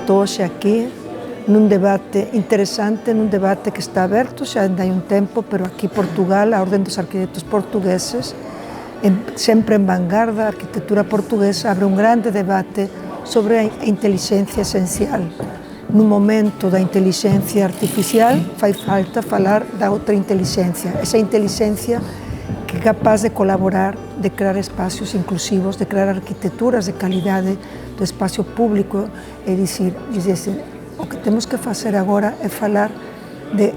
Estou hoxe aquí nun debate interesante, nun debate que está aberto xa hai un tempo, pero aquí Portugal, a Orden dos Arquitectos Portugueses, sempre en vanguarda, a arquitectura portuguesa abre un grande debate sobre a intelixencia esencial. Nun momento da intelixencia artificial fai falta falar da outra intelixencia, esa intelixencia que é capaz de colaborar, de crear espacios inclusivos, de crear arquitecturas de calidade do espacio público e dicir, o que temos que facer agora é falar de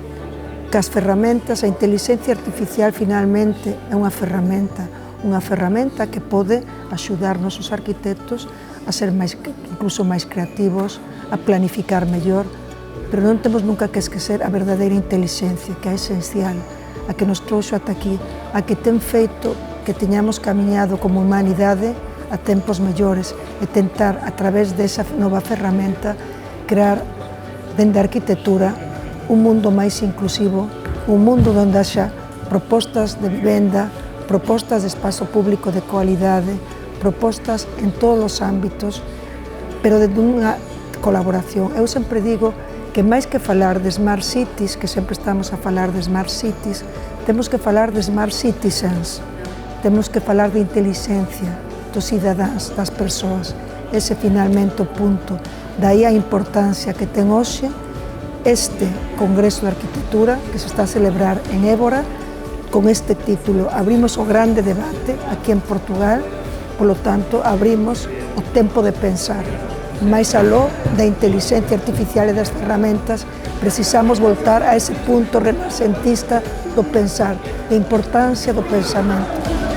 que as ferramentas, a inteligencia artificial finalmente é unha ferramenta que pode axudarnos os arquitectos a ser incluso máis creativos, a planificar mellor, pero non temos nunca que esquecer a verdadeira inteligencia, que é esencial, a que nos trouxo ata aquí, a que ten feito que teñamos camiñado como humanidade a tempos mellores e tentar, a través desa nova ferramenta, crear, dende a arquitectura, un mundo máis inclusivo, un mundo onde haxa propostas de vivenda, propostas de espazo público de cualidade, propostas en todos os ámbitos, pero de unha colaboración. Eu sempre digo que máis que falar de Smart Cities, que sempre estamos a falar de Smart Cities, temos que falar de Smart Citizens, temos que falar de inteligencia dos cidadáns, das persoas. Ese finalmente o punto. Daí a importancia que ten hoxe este Congreso de Arquitectura que se está a celebrar en Évora con este título. Abrimos o grande debate aquí en Portugal, polo tanto abrimos o tempo de pensar. Mais aló da inteligencia artificial e das ferramentas, precisamos voltar a ese punto renacentista do pensar, a importancia do pensamento.